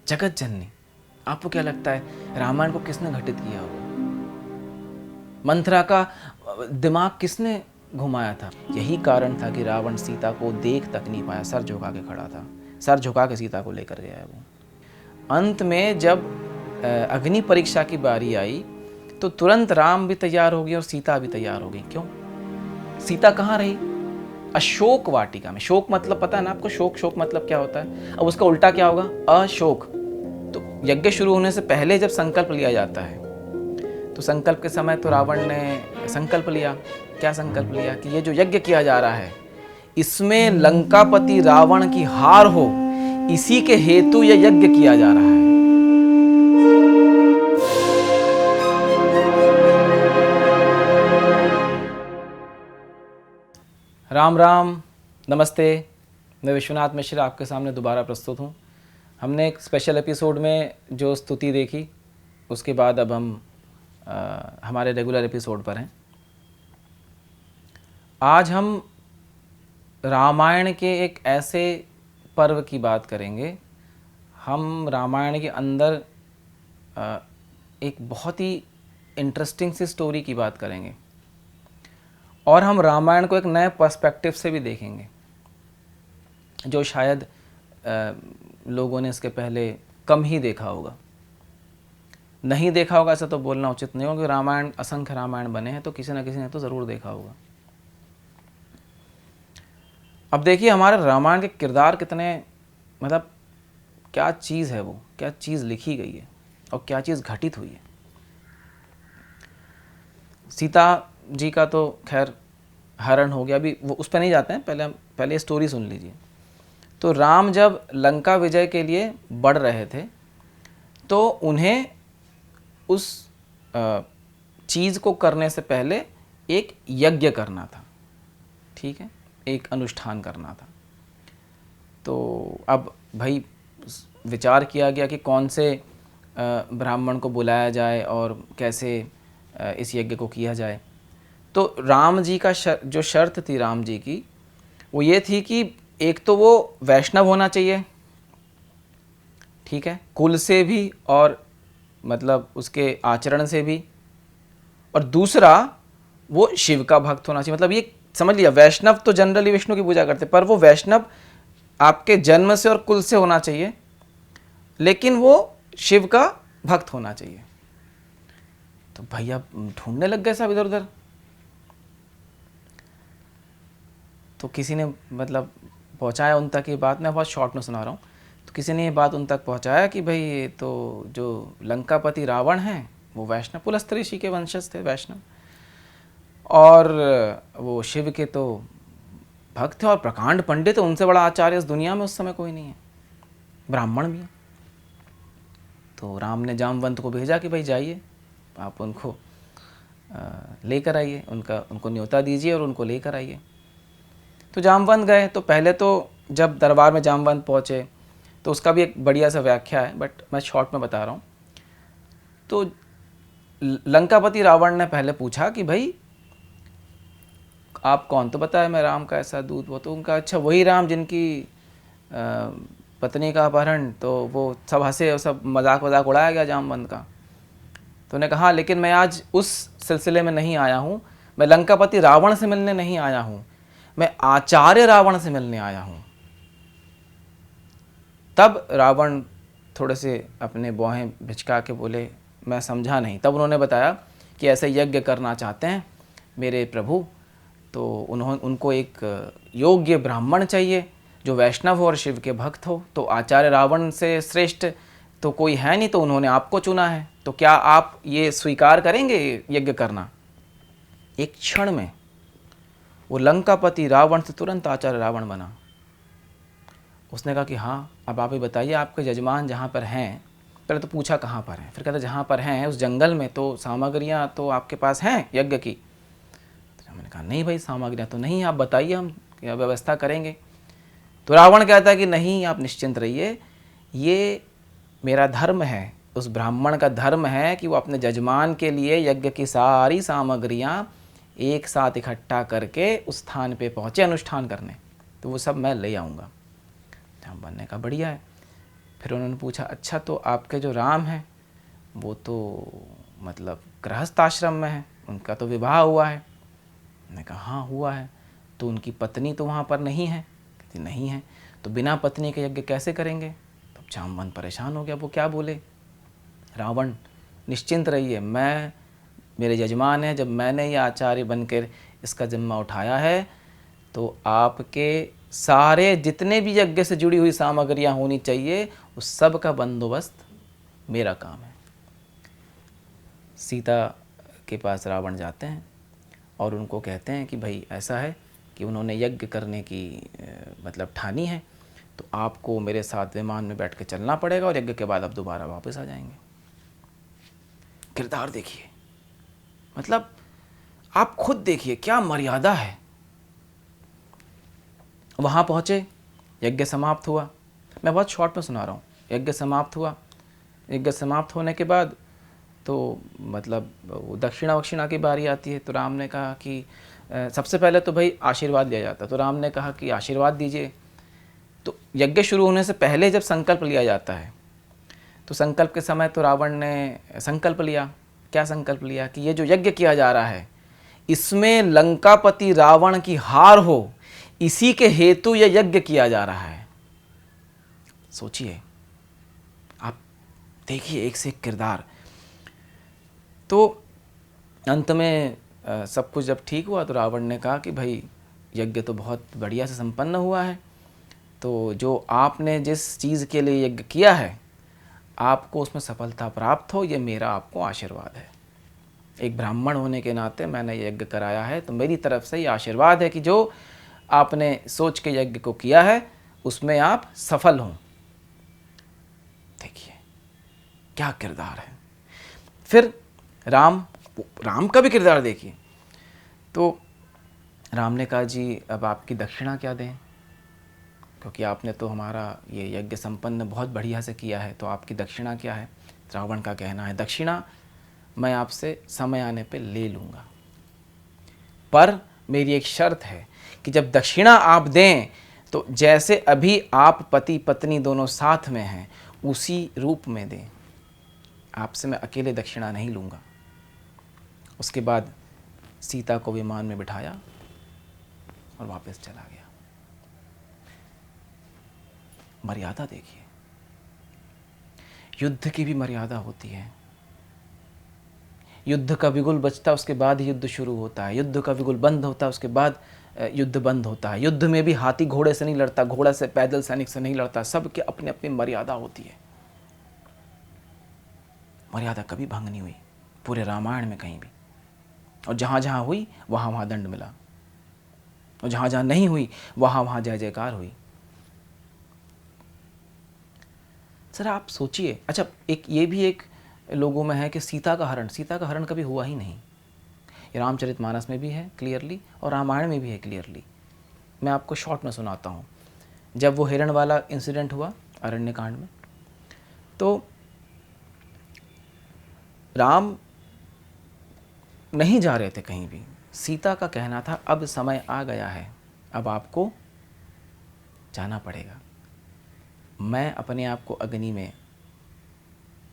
जगत जननी। आपको क्या लगता है रामायण को किसने घटित किया होगा? मंथरा का दिमाग किसने घुमाया था? यही कारण था कि रावण सीता को देख तक नहीं पाया, सर झुका के खड़ा था, सर झुका के सीता को लेकर गया है वो। अंत में जब अग्नि परीक्षा की बारी आई तो तुरंत राम भी तैयार हो गए और सीता भी तैयार हो गई। क्यों? सीता कहाँ रही? अशोक वाटिका में। शोक मतलब पता है ना आपको? शोक मतलब क्या होता है? अब उसका उल्टा क्या होगा? अशोक। तो यज्ञ शुरू होने से पहले जब संकल्प लिया जाता है तो संकल्प के समय तो रावण ने संकल्प लिया। क्या संकल्प लिया? कि ये जो यज्ञ किया जा रहा है इसमें लंकापति रावण की हार हो, इसी के हेतु यह यज्ञ किया जा रहा है। राम राम, नमस्ते। मैं विश्वनाथ मिश्र आपके सामने दोबारा प्रस्तुत हूँ। हमने एक स्पेशल एपिसोड में जो स्तुति देखी उसके बाद अब हम हमारे रेगुलर एपिसोड पर हैं। आज हम रामायण के एक ऐसे पर्व की बात करेंगे। हम रामायण के अंदर एक बहुत ही इंटरेस्टिंग सी स्टोरी की बात करेंगे और हम रामायण को एक नए पर्सपेक्टिव से भी देखेंगे जो शायद लोगों ने इसके पहले कम ही देखा होगा। नहीं देखा होगा ऐसा तो बोलना उचित नहीं होगा, रामायण असंख्य रामायण बने हैं तो किसी न किसी ने तो ज़रूर देखा होगा। अब देखिए हमारे रामायण के किरदार कितने, मतलब क्या चीज़ है वो, क्या चीज़ लिखी गई है और क्या चीज़ घटित हुई है। सीता जी का तो खैर हरण हो गया, अभी वो उस पर नहीं जाते हैं, पहले स्टोरी सुन लीजिए। तो राम जब लंका विजय के लिए बढ़ रहे थे तो उन्हें उस चीज़ को करने से पहले एक यज्ञ करना था, ठीक है, एक अनुष्ठान करना था। तो अब भाई विचार किया गया कि कौन से ब्राह्मण को बुलाया जाए और कैसे इस यज्ञ को किया जाए। तो राम जी का जो शर्त थी राम जी की वो ये थी कि एक तो वो वैष्णव होना चाहिए, ठीक है, कुल से भी और मतलब उसके आचरण से भी, और दूसरा वो शिव का भक्त होना चाहिए। मतलब ये समझ लिया, वैष्णव तो जनरली विष्णु की पूजा करते पर वो वैष्णव आपके जन्म से और कुल से होना चाहिए, लेकिन वो शिव का भक्त होना चाहिए। तो भैया ढूंढने लग गए सब इधर उधर। तो किसी ने मतलब पहुंचाया उन तक ये बात, मैं बहुत शॉर्ट में सुना रहा हूँ। तो किसी ने ये बात उन तक पहुंचाया कि भाई ये तो जो लंकापति रावण हैं वो वैष्णव पुलस्त्य ऋषि के वंशज थे, वैष्णव, और वो शिव के तो भक्त थे और प्रकांड पंडित, उनसे बड़ा आचार्य इस दुनिया में उस समय कोई नहीं है, ब्राह्मण भी है। तो राम ने जामवंत को भेजा कि भाई जाइए आप उनको लेकर आइए, उनको न्योता दीजिए और उनको लेकर आइए। तो जामवंत गए। तो पहले तो जब दरबार में जामवंत पहुँचे तो उसका भी एक बढ़िया सा व्याख्या है, बट मैं शॉर्ट में बता रहा हूँ। तो लंकापति रावण ने पहले पूछा कि भाई आप कौन? तो बताया मैं राम का ऐसा दूत। वो तो उनका अच्छा वही राम जिनकी पत्नी का अपहरण, तो वो सब हंसे और सब मजाक उड़ाया गया जामवंत का। तो उन्होंने कहा लेकिन मैं आज उस सिलसिले में नहीं आया हूँ, मैं लंकापति रावण से मिलने नहीं आया हूँ, मैं आचार्य रावण से मिलने आया हूँ। तब रावण थोड़े से अपने बाहें भिचका के बोले मैं समझा नहीं। तब उन्होंने बताया कि ऐसे यज्ञ करना चाहते हैं मेरे प्रभु, तो उनको एक योग्य ब्राह्मण चाहिए जो वैष्णव हो और शिव के भक्त हो। तो आचार्य रावण से श्रेष्ठ तो कोई है नहीं, तो उन्होंने आपको चुना है। तो क्या आप ये स्वीकार करेंगे यज्ञ करना? एक क्षण में वो लंकापति रावण से तुरंत आचार्य रावण बना। उसने कहा कि हाँ, अब आप ही बताइए आपके यजमान जहाँ पर हैं, पहले तो पूछा कहाँ पर हैं, फिर कहता जहाँ पर हैं उस जंगल में, तो सामग्रियाँ तो आपके पास हैं यज्ञ की? तो मैंने कहा नहीं भाई सामग्रियाँ तो नहीं, आप बताइए हम क्या व्यवस्था करेंगे। तो रावण कहता है कि नहीं आप निश्चिंत रहिए, ये मेरा धर्म है, उस ब्राह्मण का धर्म है कि वो अपने यजमान के लिए यज्ञ की सारी सामग्रियाँ एक साथ इकट्ठा करके उस स्थान पे पहुँचे अनुष्ठान करने, तो वो सब मैं ले आऊँगा। जामवंत ने कहा बढ़िया है। फिर उन्होंने पूछा, अच्छा तो आपके जो राम हैं वो तो मतलब गृहस्थ आश्रम में है, उनका तो विवाह हुआ है। मैंने कहा हाँ हुआ है। तो उनकी पत्नी तो वहाँ पर नहीं है? कहती नहीं है। तो बिना पत्नी के यज्ञ कैसे करेंगे? तो जामवंत परेशान हो गया, वो क्या बोले। रावण, निश्चिंत रहिए, मैं, मेरे यजमान है, जब मैंने ये आचार्य बनकर इसका जिम्मा उठाया है तो आपके सारे जितने भी यज्ञ से जुड़ी हुई सामग्रियाँ होनी चाहिए उस सब का बंदोबस्त मेरा काम है। सीता के पास रावण जाते हैं और उनको कहते हैं कि भाई ऐसा है कि उन्होंने यज्ञ करने की मतलब ठानी है, तो आपको मेरे साथ विमान में बैठ के चलना पड़ेगा और यज्ञ के बाद आप दोबारा वापस आ जाएंगे। किरदार देखिए, मतलब आप खुद देखिए क्या मर्यादा है। वहाँ पहुँचे, यज्ञ समाप्त हुआ। मैं बहुत शॉर्ट में सुना रहा हूँ। यज्ञ समाप्त हुआ। यज्ञ समाप्त होने के बाद तो मतलब दक्षिणा वक्षिणा की बारी आती है। तो राम ने कहा कि सबसे पहले तो भाई आशीर्वाद लिया जाता। तो राम ने कहा कि आशीर्वाद दीजिए। तो यज्ञ शुरू होने से पहले जब संकल्प लिया जाता है तो संकल्प के समय तो रावण ने संकल्प लिया। क्या संकल्प लिया कि ये जो यज्ञ किया जा रहा है इसमें लंकापति रावण की हार हो, इसी के हेतु यह यज्ञ किया जा रहा है। सोचिए, आप देखिए एक से एक किरदार। तो अंत में सब कुछ जब ठीक हुआ तो रावण ने कहा कि भाई यज्ञ तो बहुत बढ़िया से संपन्न हुआ है, तो जो आपने जिस चीज़ के लिए यज्ञ किया है आपको उसमें सफलता प्राप्त हो, ये मेरा आपको आशीर्वाद है। एक ब्राह्मण होने के नाते मैंने यज्ञ कराया है, तो मेरी तरफ से ये आशीर्वाद है कि जो आपने सोच के यज्ञ को किया है उसमें आप सफल हों। देखिए क्या किरदार है। फिर राम का भी किरदार देखिए। तो राम ने कहा जी अब आपकी दक्षिणा क्या दें, क्योंकि आपने तो हमारा ये यज्ञ संपन्न बहुत बढ़िया से किया है, तो आपकी दक्षिणा क्या है। रावण का कहना है दक्षिणा मैं आपसे समय आने पे ले लूँगा, पर मेरी एक शर्त है कि जब दक्षिणा आप दें तो जैसे अभी आप पति पत्नी दोनों साथ में हैं उसी रूप में दें, आपसे मैं अकेले दक्षिणा नहीं लूँगा। उसके बाद सीता को विमान में बिठाया और वापस चला गया। मर्यादा देखिए, युद्ध की भी मर्यादा होती है। युद्ध का बिगुल बजता उसके बाद युद्ध शुरू होता है, युद्ध का बिगुल बंद होता है उसके बाद युद्ध बंद होता है। युद्ध में भी हाथी घोड़े से नहीं लड़ता, घोड़ा से पैदल सैनिक से नहीं लड़ता, सबके अपनी अपनी मर्यादा होती है। मर्यादा कभी भंग नहीं हुई पूरे रामायण में कहीं भी, और जहाँ जहाँ हुई वहाँ वहाँ दंड मिला, और जहाँ जहाँ नहीं हुई वहाँ वहाँ जय जयकार हुई। सर आप सोचिए, अच्छा एक ये भी एक लोगों में है कि सीता का हरण कभी हुआ ही नहीं। ये रामचरितमानस में भी है क्लियरली और रामायण में भी है क्लियरली। मैं आपको शॉर्ट में सुनाता हूँ। जब वो हिरण वाला इंसिडेंट हुआ अरण्यकांड में, तो राम नहीं जा रहे थे कहीं भी। सीता का कहना था अब समय आ गया है, अब आपको जाना पड़ेगा। मैं अपने आप को अग्नि में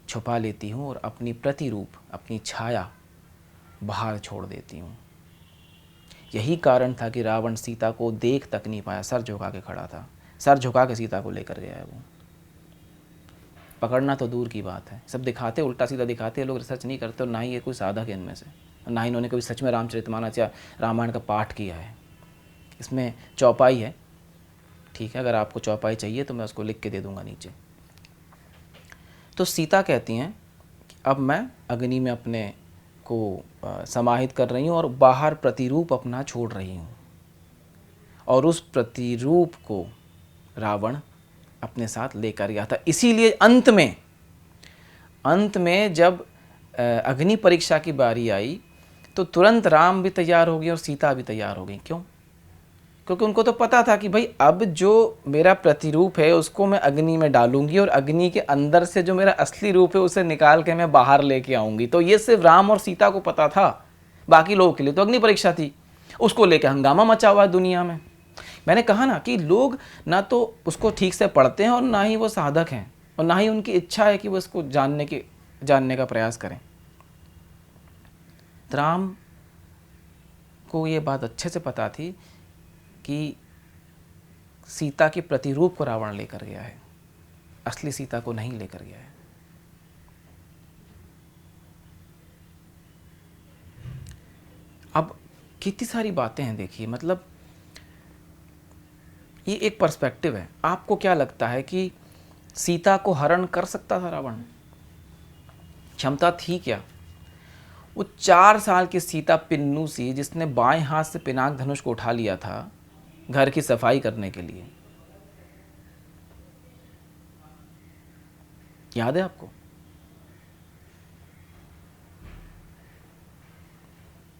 छुपा लेती हूँ और अपनी प्रतिरूप, अपनी छाया बाहर छोड़ देती हूँ। यही कारण था कि रावण सीता को देख तक नहीं पाया, सर झुका के खड़ा था। सर झुका के सीता को लेकर गया है वो। पकड़ना तो दूर की बात है, सब दिखाते उल्टा सीधा दिखाते हैं, लोग रिसर्च नहीं करते और ना ही ये कोई साधक है इनमें से, ना ही इन्होंने कभी सच में रामचरितमानस या रामायण का पाठ किया है। इसमें चौपाई है, ठीक है, अगर आपको चौपाई चाहिए तो मैं उसको लिख के दे दूंगा नीचे। तो सीता कहती हैं कि अब मैं अग्नि में अपने को समाहित कर रही हूँ और बाहर प्रतिरूप अपना छोड़ रही हूँ, और उस प्रतिरूप को रावण अपने साथ लेकर गया था। इसीलिए अंत में जब अग्नि परीक्षा की बारी आई तो तुरंत राम भी तैयार हो गए और सीता भी तैयार हो गई। क्यों? क्योंकि उनको तो पता था कि भाई अब जो मेरा प्रतिरूप है उसको मैं अग्नि में डालूंगी और अग्नि के अंदर से जो मेरा असली रूप है उसे निकाल के मैं बाहर लेके आऊंगी। तो ये सिर्फ राम और सीता को पता था, बाकी लोगों के लिए तो अग्नि परीक्षा थी। उसको लेकर हंगामा मचा हुआ है दुनिया में। मैंने कहा ना कि लोग ना तो उसको ठीक से पढ़ते हैं और ना ही वो साधक हैं। और ना ही उनकी इच्छा है कि वो इसको जानने का प्रयास करें। तो राम को ये बात अच्छे से पता थी कि सीता के प्रतिरूप को रावण लेकर गया है, असली सीता को नहीं लेकर गया है। अब कितनी सारी बातें हैं देखिए, मतलब ये एक पर्सपेक्टिव है। आपको क्या लगता है कि सीता को हरण कर सकता था रावण? क्षमता थी क्या? वो 4 साल की सीता पिन्नू सी, जिसने बाएं हाथ से पिनाक धनुष को उठा लिया था घर की सफाई करने के लिए, याद है आपको?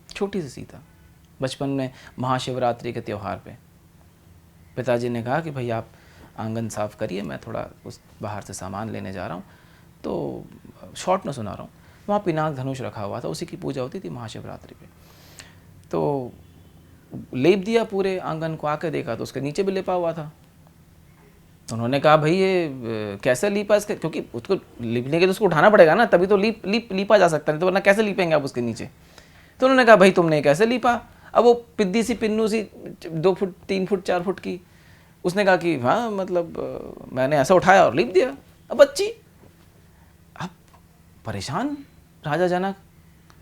छोटी सी सीता, बचपन में महाशिवरात्रि के त्यौहार पे पिताजी ने कहा कि भाई आप आंगन साफ करिए, मैं थोड़ा उस बाहर से सामान लेने जा रहा हूँ। तो शॉर्ट में सुना रहा हूँ, वहाँ पिनाक धनुष रखा हुआ था, उसी की पूजा होती थी महाशिवरात्रि पे। तो लेप दिया पूरे आंगन को, आके देखा तो उसके नीचे भी लेपा हुआ था। तो उन्होंने कहा भाई ये कैसे लीपा इसके, क्योंकि उसको लीपने के लिए उसको उठाना पड़ेगा ना, तभी तो लीपा जा सकता है, तो वरना कैसे लीपेंगे आप उसके नीचे। तो उन्होंने कहा भाई तुमने कैसे लीपा? अब वो पिद्दी सी पिन्नू सी 2 फुट 3 फुट 4 फुट की, उसने कहा कि हाँ मतलब मैंने ऐसा उठाया और लीप दिया। अब बच्ची, अब परेशान राजा जनक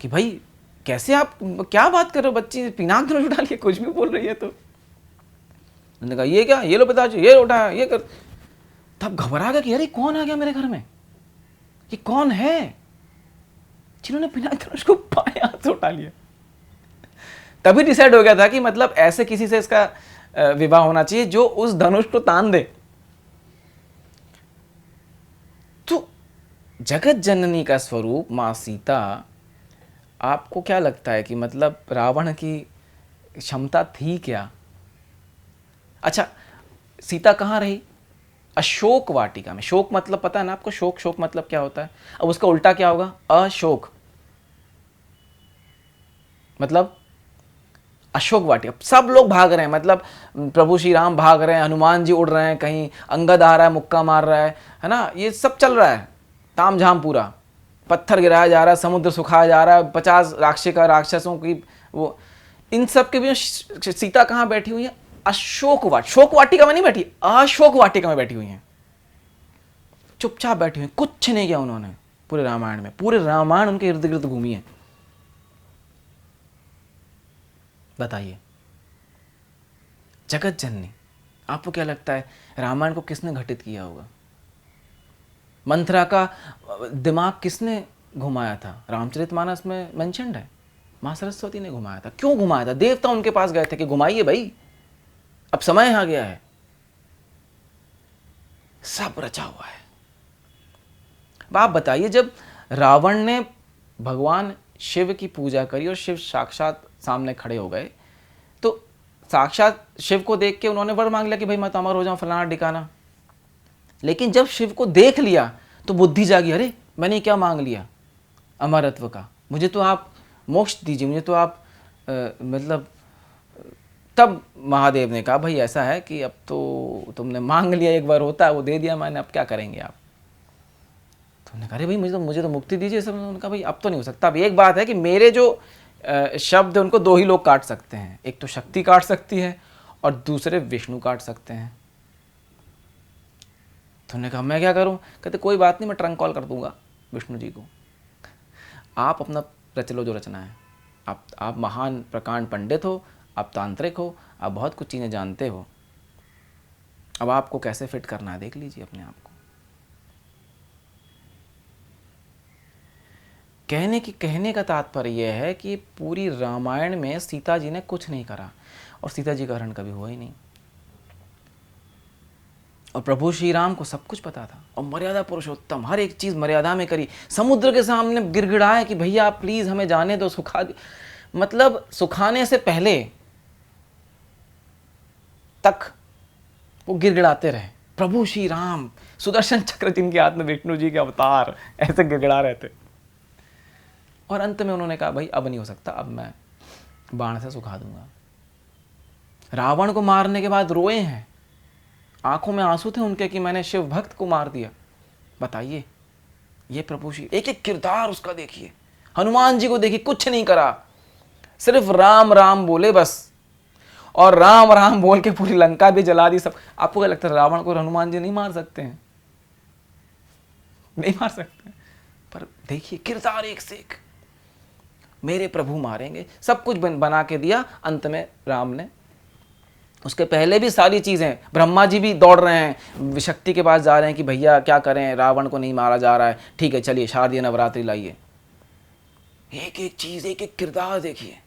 कि भाई कैसे आप क्या बात कर रहे हो, बच्ची पिनाक धनुष उठा लिया, कुछ भी बोल रही है। तो उन्होंने कहा ये क्या, ये लो पिताजी, ये उठाया, ये कर। तब घबरा गया कि अरे कौन आ गया मेरे घर में, ये कौन है जिन्होंने पिनाक धनुष को बाएं हाथ से उठा लिया। तभी डिसाइड हो गया था कि मतलब ऐसे किसी से इसका विवाह होना चाहिए जो उस धनुष को तान दे। तो जगत जननी का स्वरूप मां सीता, आपको क्या लगता है कि मतलब रावण की क्षमता थी क्या? अच्छा, सीता कहाँ रही? अशोक वाटिका में। शोक मतलब पता है ना आपको, शोक मतलब क्या होता है? अब उसका उल्टा क्या होगा? अशोक मतलब अशोक वाटिका। सब लोग भाग रहे हैं, मतलब प्रभु श्री राम भाग रहे हैं, हनुमान जी उड़ रहे हैं, कहीं अंगद आ रहा है मुक्का मार रहा है ना, ये सब चल रहा है तामझाम पूरा। पत्थर गिराया जा रहा है, समुद्र सुखाया जा रहा है, 50 राक्षसों की वो, इन सब के बीच सीता कहाँ बैठी हुई है? शोक वाटिका में नहीं बैठी, अशोक वाटिका में बैठी हुई हैं। चुपचाप बैठी हुई, कुछ नहीं किया उन्होंने पूरे रामायण में। पूरे रामायण उनके इर्द गिर्द घूमी है। बताइए, जगत जननी, आपको क्या लगता है रामायण को किसने घटित किया होगा? मंथरा का दिमाग किसने घुमाया था? रामचरितमानस में मेंशन्ड है, मां सरस्वती ने घुमाया था। क्यों घुमाया था? देवता उनके पास गए थे कि घुमाइए भाई, अब समय आ गया है। सब रचा हुआ है। अब आप बताइए, जब रावण ने भगवान शिव की पूजा करी और शिव साक्षात सामने खड़े हो गए, तो साक्षात शिव को देख के उन्होंने वर मांग लिया कि भाई मैं तो अमर हो जाऊं, फलाना ढिकाना। लेकिन जब शिव को देख लिया तो बुद्धि जागी, अरे मैंने क्या मांग लिया अमरत्व का, मुझे तो आप मोक्ष दीजिए, मुझे तो आप मतलब। तब महादेव ने कहा भाई ऐसा है कि अब तो तुमने मांग लिया, एक बार होता है, वो दे दिया मैंने, अब क्या करेंगे आप? तो उन्होंने कहा अरे भाई मुझे तो मुक्ति दीजिए सब। उन्होंने कहा भाई अब तो नहीं हो सकता। अब एक बात है कि मेरे जो शब्द उनको 2 ही लोग काट सकते हैं, एक तो शक्ति काट सकती है और दूसरे विष्णु काट सकते हैं। तो उन्होंने कहा मैं क्या करूं? कहते कोई बात नहीं, मैं ट्रंक कॉल कर दूंगा विष्णु जी को, आप अपना रच लो जो रचना है। आप महान प्रकांड पंडित हो, आप तांत्रिक हो, आप बहुत कुछ चीज़ें जानते हो, अब आपको कैसे फिट करना है देख लीजिए अपने आप को। कहने का तात्पर्य यह है कि पूरी रामायण में सीता जी ने कुछ नहीं करा और सीता जी का हरण कभी हुआ ही नहीं। और प्रभु श्री राम को सब कुछ पता था और मर्यादा पुरुषोत्तम, हर एक चीज़ मर्यादा में करी। समुद्र के सामने गिड़गिड़ाया कि भैया आप प्लीज़ हमें जाने दो, सुखा दो। मतलब सुखाने से पहले तक वो गिड़गिड़ाते रहे। प्रभु श्री राम, सुदर्शन चक्र जिनके हाथ में, विष्णु जी के अवतार, ऐसे गिड़गिड़ा रहे थे। और अंत में उन्होंने कहा भाई अब नहीं हो सकता, अब मैं बाण से सुखा दूंगा। रावण को मारने के बाद रोए हैं, आंखों में आंसू थे उनके कि मैंने शिव भक्त को मार दिया। बताइए, ये प्रभु श्री, एक एक किरदार उसका देखिए। हनुमान जी को देखिए, कुछ नहीं करा, सिर्फ राम राम बोले बस, और राम राम बोल के पूरी लंका भी जला दी सब। आपको क्या लगता है रावण को हनुमान जी नहीं मार सकते हैं? नहीं मार सकते, पर देखिए किरदार एक से एक, मेरे प्रभु मारेंगे, सब कुछ बना के दिया। अंत में राम ने, उसके पहले भी सारी चीज़ें, ब्रह्मा जी भी दौड़ रहे हैं, शक्ति के पास जा रहे हैं कि भैया क्या करें, रावण को नहीं मारा जा रहा है, ठीक है चलिए शारदीय नवरात्रि लाइए। एक एक चीज़, एक एक किरदार देखिए।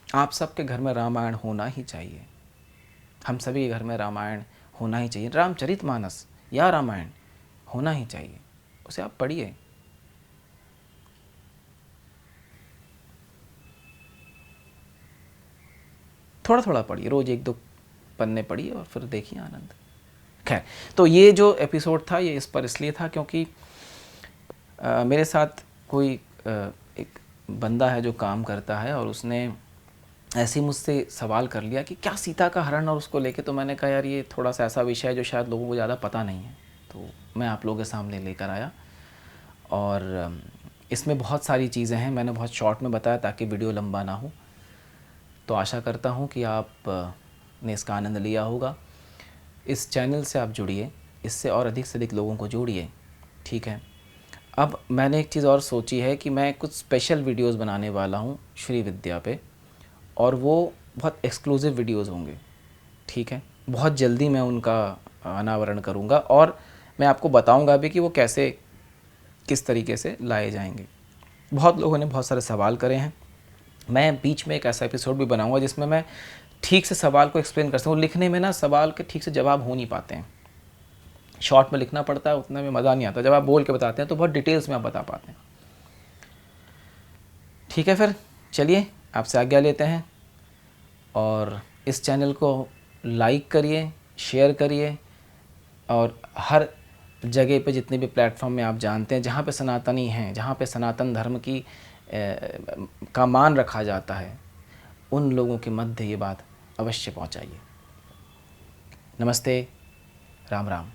आप सबके घर में रामायण होना ही चाहिए, हम सभी के घर में रामायण होना ही चाहिए। रामचरितमानस या रामायण होना ही चाहिए, उसे आप पढ़िए। थोड़ा थोड़ा पढ़िए, रोज 1-2 पन्ने पढ़िए और फिर देखिए आनंद। खैर, तो ये जो एपिसोड था ये इस पर इसलिए था क्योंकि मेरे साथ कोई एक बंदा है जो काम करता है, और उसने ऐसे ही मुझसे सवाल कर लिया कि क्या सीता का हरण और उसको लेके। तो मैंने कहा यार ये थोड़ा सा ऐसा विषय है जो शायद लोगों को ज़्यादा पता नहीं है, तो मैं आप लोगों के सामने लेकर आया। और इसमें बहुत सारी चीज़ें हैं, मैंने बहुत शॉर्ट में बताया ताकि वीडियो लंबा ना हो। तो आशा करता हूँ कि आप ने इसका आनंद लिया होगा। इस चैनल से आप जुड़िए, इससे और अधिक से अधिक लोगों को जोड़िए, ठीक है। अब मैंने एक चीज़ और सोची है कि मैं कुछ स्पेशल वीडियोस बनाने वाला हूँ श्री विद्या पे, और वो बहुत एक्सक्लूसिव वीडियोस होंगे, ठीक है। बहुत जल्दी मैं उनका अनावरण करूँगा, और मैं आपको बताऊँगा भी कि वो कैसे, किस तरीके से लाए जाएंगे। बहुत लोगों ने बहुत सारे सवाल करे हैं, मैं बीच में एक ऐसा एपिसोड भी बनाऊंगा जिसमें मैं ठीक से सवाल को एक्सप्लेन कर सकूँ। लिखने में ना सवाल के ठीक से जवाब हो नहीं पाते हैं, शॉर्ट में लिखना पड़ता है, उतना में मज़ा नहीं आता। जब आप बोल के बताते हैं तो बहुत डिटेल्स में आप बता पाते हैं, ठीक है। फिर चलिए आपसे आज्ञा लेते हैं, और इस चैनल को लाइक करिए, शेयर करिए, और हर जगह पे जितने भी प्लेटफॉर्म में आप जानते हैं जहाँ पे सनातनी हैं, जहाँ पे सनातन धर्म की का मान रखा जाता है, उन लोगों के मध्य ये बात अवश्य पहुंचाइए। नमस्ते, राम राम।